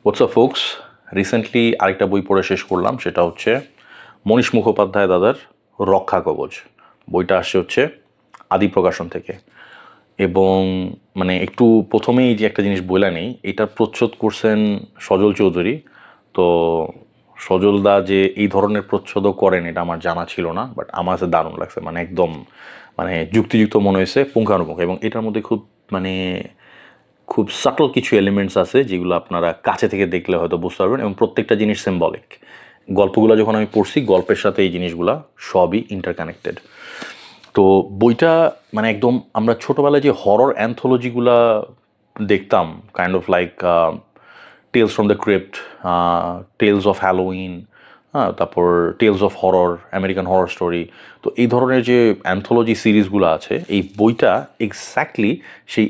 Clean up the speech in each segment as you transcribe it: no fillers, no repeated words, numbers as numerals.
What's up folks, recently আরেকটা বই পড়ে শেষ করলাম, সেটা হচ্ছে মনীষ মুখোপাধ্যায় দাদার রক্ষা কবচ। বইটা আসছে হচ্ছে আদি প্রকাশন থেকে। এবং মানে একটু প্রথমেই যে একটা জিনিস বলে নেই, এটা প্রচ্ছদ করছেন সজল চৌধুরী। তো সজল দা যে এই ধরনের প্রচ্ছদও করেন এটা আমার জানা ছিল না, বাট আমার কাছে দারুণ লাগছে, মানে একদম মানে যুক্তিযুক্ত মনে হয়েছে, পুঙ্খানুপুঙ্খ। এবং এটার মধ্যে মানে খুব সাটল কিছু এলিমেন্টস আছে যেগুলো আপনারা কাছে থেকে দেখলে হয়তো বুঝতে পারবেন, এবং প্রত্যেকটা জিনিস সিম্বলিক। গল্পগুলো যখন আমি পড়ছি, গল্পের সাথে এই জিনিসগুলা সবই ইন্টারকানেক্টেড। তো বইটা মানে একদম আমরা ছোটোবেলায় যে হরর অ্যান্থোলজিগুলা দেখতাম, kind of like tales from the crypt, tales of Halloween, হ্যাঁ, তারপর tales of horror, American horror story. তো এই ধরনের যে অ্যান্থোলজি সিরিজগুলো আছে, এই বইটা এক্স্যাক্টলি সেই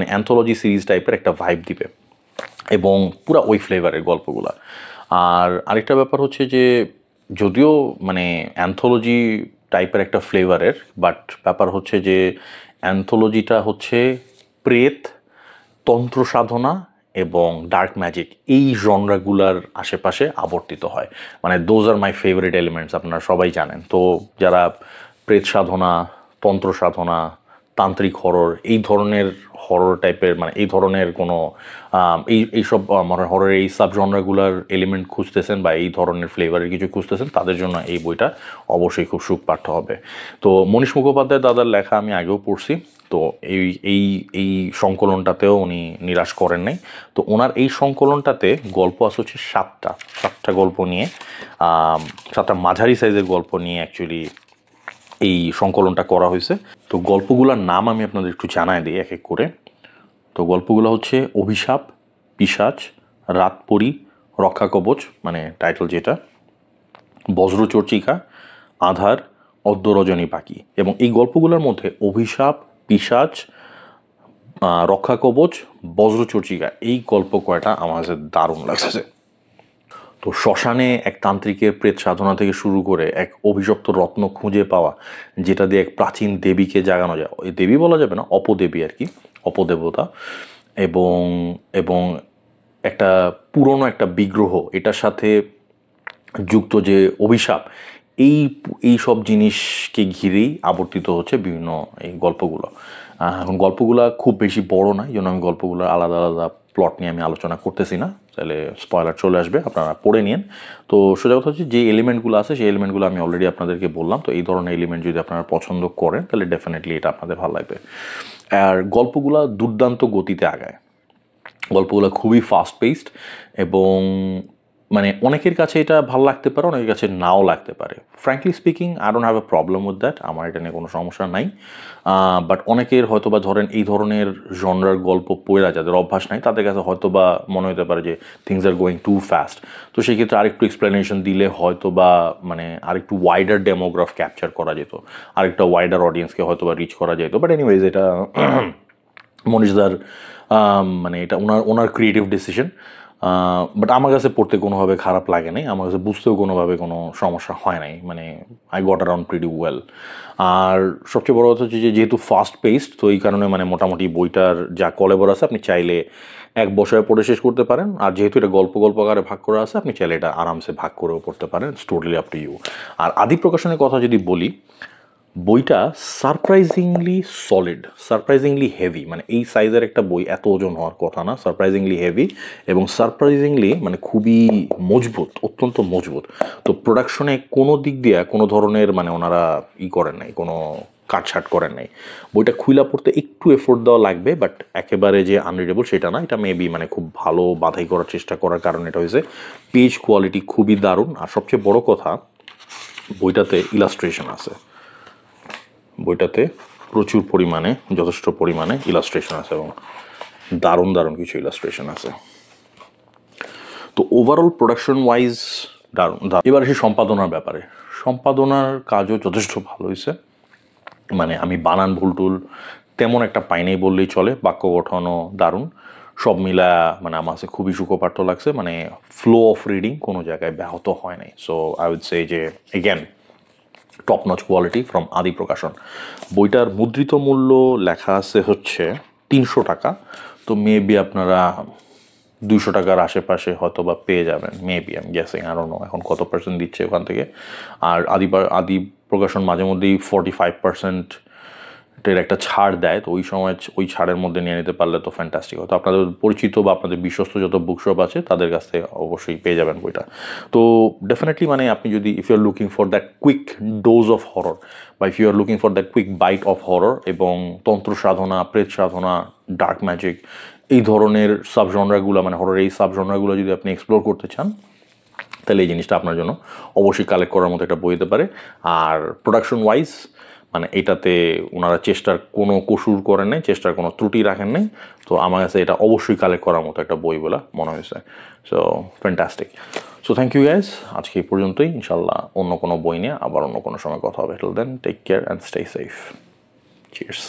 অ্যান্থোলজি সিরিজ টাইপের একটা ভাইব দিবে, এবং পুরা ওই ফ্লেভারের গল্পগুলা। আর আরেকটা ব্যাপার হচ্ছে যে যদিও মানে অ্যান্থোলজি টাইপের একটা ফ্লেভারের, বাট ব্যাপার হচ্ছে যে অ্যান্থোলজিটা হচ্ছে প্রেত, তন্ত্র সাধনা এবং ডার্ক ম্যাজিক, এই জনরাগুলার আশেপাশে আবর্তিত হয়। মানে those are my favourite elements, আপনারা সবাই জানেন। তো যারা প্রেত সাধনা, তন্ত্র সাধনা, তান্ত্রিক হরর, এই ধরনের হরর টাইপের, মানে এই ধরনের কোনো এইসব মানে হররের এই সাব জনরাগুলার এলিমেন্ট খুঁজতেছেন বা এই ধরনের ফ্লেভারের কিছু খুঁজতেছেন, তাদের জন্য এই বইটা অবশ্যই খুব সুপাঠ্য হবে। তো মনীষ মুখোপাধ্যায় দাদার লেখা আমি আগেও পড়ছি। তো এই এই এই সংকলনটাতেও উনি নিরাশ করেন নাই। তো ওনার এই সংকলনটাতে গল্প আছে হচ্ছে সাতটা গল্প নিয়ে, সাতটা মাঝারি সাইজের গল্প নিয়ে অ্যাকচুয়ালি এই সংকলনটা করা হয়েছে। তো গল্পগুলোর নাম আমি আপনাদের একটু জানাই দিই এক এক করে। তো গল্পগুলো হচ্ছে অভিশাপ, পিশাচ, রাতপরী, রক্ষা কবচ মানে টাইটেল যেটা, বজ্রচর্চিকা, আধার, অদ্যরজনী পাখি। এবং এই গল্পগুলোর মধ্যে অভিশাপ, পিশাচ, রক্ষা কবচ, বজ্রচর্চিকা, এই গল্প কয়টা আমার কাছে দারুণ লাগছে। তো শ্মশানে এক তান্ত্রিকের প্রেত সাধনা থেকে শুরু করে এক অভিশপ্ত রত্ন খুঁজে পাওয়া, যেটা দিয়ে এক প্রাচীন দেবীকে জাগানো যায়, এই দেবী বলা যাবে না, অপদেবী আর কি, অপদেবতা। এবং এবং একটা পুরনো একটা বিগ্রহ, এটার সাথে যুক্ত যে অভিশাপ, এই এই সব জিনিসকে ঘিরেই আবর্তিত হচ্ছে বিভিন্ন এই গল্পগুলো। এখন গল্পগুলো খুব বেশি বড় না, এই জন্য আমি গল্পগুলো আলাদা আলাদা প্লট নিয়ে আমি আলোচনা করতেছি না, তাহলে স্পয়লার চলে আসবে, আপনারা পড়ে নিন। তো সোজা কথা হচ্ছে যে এলিমেন্টগুলো আছে সেই এলিমেন্টগুলো আমি অলরেডি আপনাদেরকে বললাম। তো এই ধরনের এলিমেন্ট যদি আপনারা পছন্দ করেন তাহলে ডেফিনেটলি এটা আপনাদের ভালো লাগবে। আর গল্পগুলো দুর্দান্ত গতিতে আগায়, গল্পগুলো খুবই ফাস্ট পেসড, এবং মানে অনেকের কাছে এটা ভালো লাগতে পারে, অনেকের কাছে নাও লাগতে পারে। Frankly speaking, I don't have a problem with that, আমার এটা নিয়ে কোনো সমস্যা নাই। বাট অনেকের হয়তো বা ধরেন এই ধরনের জনরার গল্প পড়া যাদের অভ্যাস নাই, তাদের কাছে হয়তো বা মনে হতে পারে যে things are going too fast. তো সেই ক্ষেত্রে আরেকটু এক্সপ্লেনেশন দিলে হয়তো বা মানে আরেকটু ওয়াইডার ডেমোগ্রাফ ক্যাপচার করা যেত, আরেকটা ওয়াইডার অডিয়েন্সকে হয়তো বা রিচ করা যেত। বাট এনিওয়েজ, এটা মনীষদার মানে এটা ওনার ক্রিয়েটিভ ডিসিশন। বাট আমার কাছে পড়তে কোনোভাবে খারাপ লাগে নাই, আমার কাছে বুঝতেও কোনোভাবে কোনো সমস্যা হয় নাই, মানে I got around pretty well. আর সবচেয়ে বড় কথা হচ্ছে যে যেহেতু ফাস্ট পেসড, তো এই কারণে মানে মোটামুটি বইটার যা কলেবর আছে আপনি চাইলে এক বছরে পড়ে শেষ করতে পারেন। আর যেহেতু এটা গল্প আকারে ভাগ করা আছে, আপনি চাইলে এটা আরামসে ভাগ করেও পড়তে পারেন, it's totally up to you. আর আদি প্রকাশনের কথা যদি বলি, বইটা সারপ্রাইজিংলি সলিড, সারপ্রাইজিংলি হেভি। মানে এই সাইজের একটা বই এত ওজন হওয়ার কথা না, সারপ্রাইজিংলি হেভি এবং সারপ্রাইজিংলি মানে খুবই মজবুত, অত্যন্ত মজবুত। তো প্রোডাকশনে কোনো দিক দিয়ে কোনো ধরনের মানে ওনারা করেন নাই, কোনো কাটছাট করেন নাই। বইটা খুইলা পড়তে একটু এফোর্ট দেওয়া লাগবে, বাট একেবারে যে আনরিডেবল সেটা না। এটা মেবি মানে খুব ভালো বাধাই করার চেষ্টা করার কারণে এটা হয়েছে। পেজ কোয়ালিটি খুবই দারুণ। আর সবচেয়ে বড় কথা, বইটাতে ইলাস্ট্রেশন আছে, বইটাতে প্রচুর পরিমাণে, যথেষ্ট পরিমাণে ইলাস্ট্রেশন আছে, এবং দারুণ দারুণ কিছু ইলাস্ট্রেশন আছে। তো ওভারঅল প্রোডাকশন ওয়াইজ দারুণ। এবার আসি সম্পাদনার ব্যাপারে। সম্পাদনার কাজও যথেষ্ট ভালো হয়েছে, মানে আমি বানান ভুলটুল তেমন একটা পাইনি বললেই চলে, বাক্য গঠনও দারুণ, সব মিলা মানে আমার কাছে খুবই সুখপাঠ্য লাগছে। মানে ফ্লো অফ রিডিং কোনো জায়গায় ব্যাহত হয় নাই। সো আই উড সে যে again top notch quality from আদি প্রকাশন। বইটার মুদ্রিত মূল্য লেখা আছে হচ্ছে 300 টাকা। তো মেবি আপনারা 200 টাকার আশেপাশে হয়তো বা পেয়ে যাবেন, মেবি আমি গেসিং, আই ডোন্ট নো এখন কত পার্সেন্ট দিচ্ছে ওখান থেকে। আর আদি প্রকাশন মাঝে মধ্যেই 45% এর একটা ছাড় দেয়, তো ওই সময় ওই ছাড়ের মধ্যে নিয়ে নিতে পারলে তো ফ্যান্টাস্টিক হতো। আপনাদের পরিচিত বা আপনাদের বিশ্বস্ত যত বুকশপ আছে তাদের কাছ থেকে অবশ্যই পেয়ে যাবেন বইটা। তো ডেফিনেটলি মানে আপনি যদি if you are looking for that quick dose of horror, বা if you are looking for that quick bite of horror এবং তন্ত্র সাধনা, প্রেত সাধনা, ডার্ক ম্যাজিক, এই ধরনের সাবজনরাগুলো মানে হরর এই সাবজনরাগুলো যদি আপনি এক্সপ্লোর করতে চান, তাহলে এই জিনিসটা আপনার জন্য অবশ্যই কালেক্ট করার মতো একটা বই হতে পারে। আর প্রোডাকশন ওয়াইজ মানে এটাতে ওনারা চেষ্টার কোনো কসুর করেন নাই, চেষ্টার কোনো ত্রুটি রাখেন নাই। তো আমার কাছে এটা অবশ্যই কালেক্ট করার মতো একটা বই বলে মনে হয়েছে। So fantastic. So thank you guys, আজকে এই পর্যন্তই। ইনশাল্লাহ অন্য কোনো বই নিয়ে আবার অন্য কোনো সময় কথা হবে। Till then take care and stay safe. Cheers.